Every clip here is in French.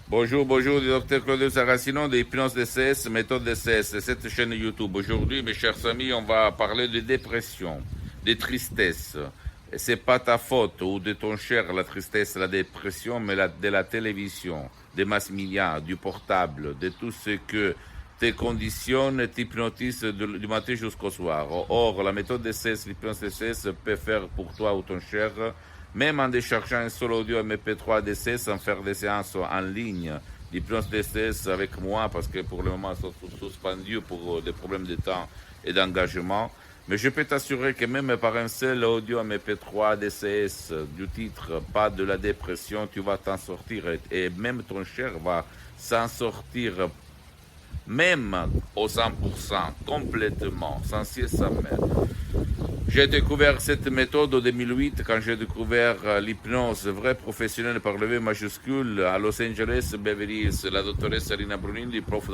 Bonjour, bonjour, docteur Claudio Saracino de Hypnose DCS, méthode DCS, c'est cette chaîne YouTube. Aujourd'hui, mes chers amis, on va parler de dépression, de tristesse. Et c'est pas ta faute ou de ton cher, la tristesse, la dépression, mais de la télévision, des mass médias, du portable, de tout ce que te conditionne, t'hypnotise du matin jusqu'au soir. Or, la méthode DCS, l'hypnose DCS peut faire pour toi ou ton cher, même en déchargeant un seul audio MP3 DCS sans faire des séances en ligne d'hypnose DCS avec moi, parce que pour le moment, ils sont suspendus pour des problèmes de temps et d'engagement. Mais je peux t'assurer que même par un seul audio MP3 DCS du titre Pas de la dépression, tu vas t'en sortir et même ton cher va s'en sortir même au 100%, complètement, sans cesse, sans même. J'ai découvert cette méthode en 2008 quand j'ai découvert l'hypnose vraie professionnelle par le V majuscule à Los Angeles, Beverly Hills, la doctoresse Rina Brunindi, prof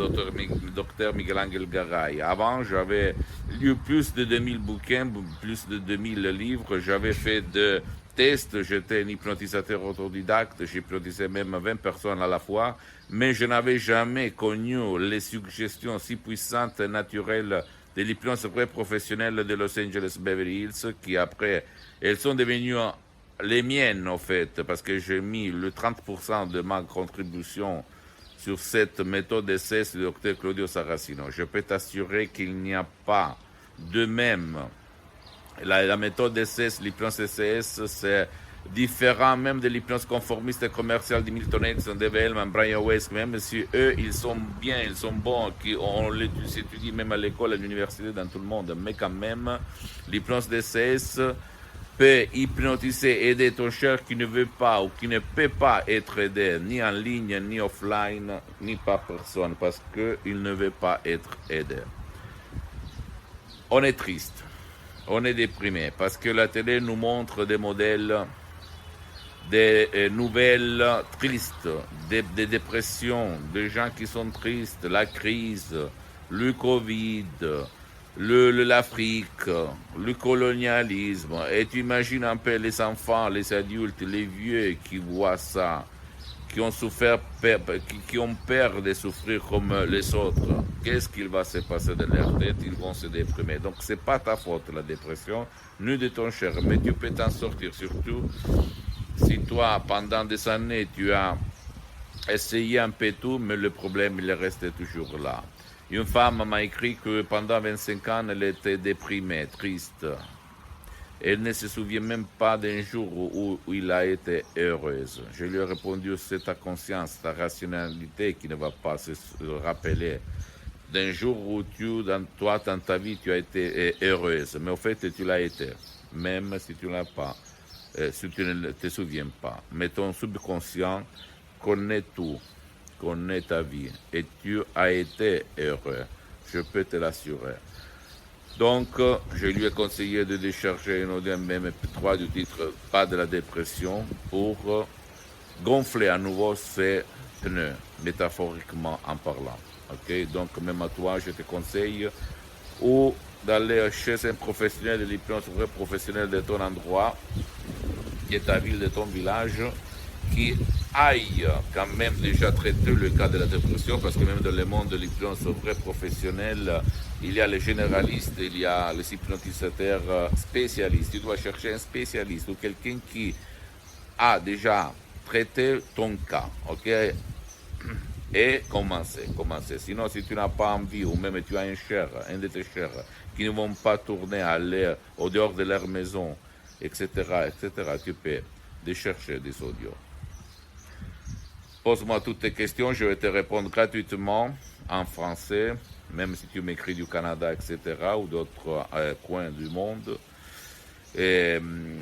docteur Miguel Angel Garay. Avant, j'avais lu plus de 2000 bouquins, plus de 2000 livres. J'avais fait de tests, j'étais un hypnotisateur autodidacte, j'hypnotisais même 20 personnes à la fois, mais je n'avais jamais connu les suggestions si puissantes et naturelles de l'hypnose vraie professionnelle de Los Angeles Beverly Hills, qui après, elles sont devenues les miennes, en fait, parce que j'ai mis le 30% de ma contribution sur cette méthode d'essai du docteur Claudio Saracino. Je peux t'assurer qu'il n'y a pas de même. La méthode d'essai, l'hypnose SCS, c'est différent même de l'hypnose conformiste et commerciale de Milton Erickson, Dave Hellman, Brian Weiss, même si eux, ils sont bien, ils sont bons, on les étudie même à l'école, à l'université, dans tout le monde, mais quand même, l'hypnose DCS peut hypnotiser, aider ton cher qui ne veut pas ou qui ne peut pas être aidé, ni en ligne, ni offline, ni par personne, parce qu'il ne veut pas être aidé. On est triste, on est déprimé, parce que la télé nous montre des modèles, des nouvelles tristes, des dépressions, des gens qui sont tristes, la crise, le Covid, l'Afrique, le colonialisme. Et tu imagines un peu les enfants, les adultes, les vieux qui voient ça, qui ont souffert, qui ont peur de souffrir comme les autres. Qu'est-ce qu'il va se passer dans leur tête? Ils vont se déprimer. Donc c'est pas ta faute la dépression, ni de ton cher, mais tu peux t'en sortir, surtout si toi, pendant des années, tu as essayé un peu tout, mais le problème, il reste toujours là. Une femme m'a écrit que pendant 25 ans, elle était déprimée, triste. Elle ne se souvient même pas d'un jour où il a été heureuse. Je lui ai répondu, c'est ta conscience, ta rationalité qui ne va pas se rappeler d'un jour où toi, dans ta vie, tu as été heureuse. Mais au fait, tu l'as été, même si tu ne l'as pas. Si tu ne te souviens pas. Mais ton subconscient connaît tout, connaît ta vie, et tu as été heureux, je peux te l'assurer. Donc, je lui ai conseillé de décharger un audio MP3 du titre Pas de la dépression pour gonfler à nouveau ses pneus, métaphoriquement en parlant. Ok, donc même à toi, je te conseille ou d'aller chez un professionnel de l'hypnose, un vrai professionnel de ton endroit, qui est ta ville, de ton village, qui aille quand même déjà traiter le cas de la dépression, parce que même dans le monde de l'hypnose vrai professionnel, il y a les généralistes, il y a les hypnotisateurs spécialistes. Tu dois chercher un spécialiste ou quelqu'un qui a déjà traité ton cas, ok? Et commencer. Sinon, si tu n'as pas envie, ou même tu as un de tes chers, qui ne vont pas tourner, aller au dehors de leur maison, etc., tu peux chercher des audios. Pose-moi toutes tes questions, je vais te répondre gratuitement en français, même si tu m'écris du Canada, etc., ou d'autres coins du monde. Et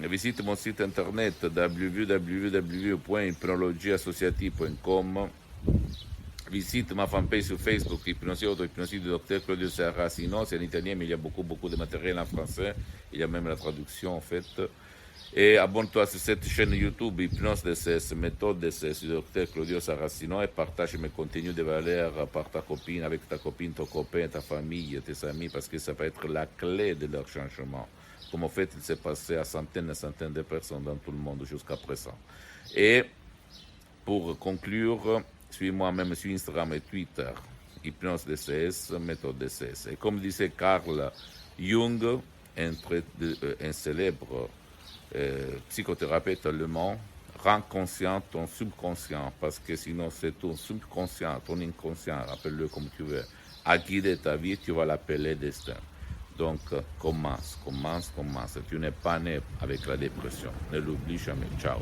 visite mon site internet www.hypnologieassociative.com. Visite ma fanpage sur Facebook, Hypnosie Auto-Hypnosie du docteur Claudio Saracino. C'est en italien, mais il y a beaucoup de matériel en français. Il y a même la traduction, en fait. Et abonne-toi sur cette chaîne YouTube, Hypnose DCS, méthode DCS du docteur Claudio Saracino, et partage mes contenus de valeur par ta copine, avec ta copine, ton copain, ta famille, tes amis, parce que ça va être la clé de leur changement. Comme en fait, il s'est passé à centaines et centaines de personnes dans tout le monde jusqu'à présent. Et pour conclure, Suis-moi même sur Instagram et Twitter. Hypnose DCS, méthode DCS. Et comme disait Carl Jung, un célèbre psychothérapeute allemand, rends conscient ton subconscient, parce que sinon c'est ton subconscient, ton inconscient, appelle-le comme tu veux, à guider ta vie, tu vas l'appeler destin. Donc commence. Tu n'es pas né avec la dépression. Ne l'oublie jamais. Ciao.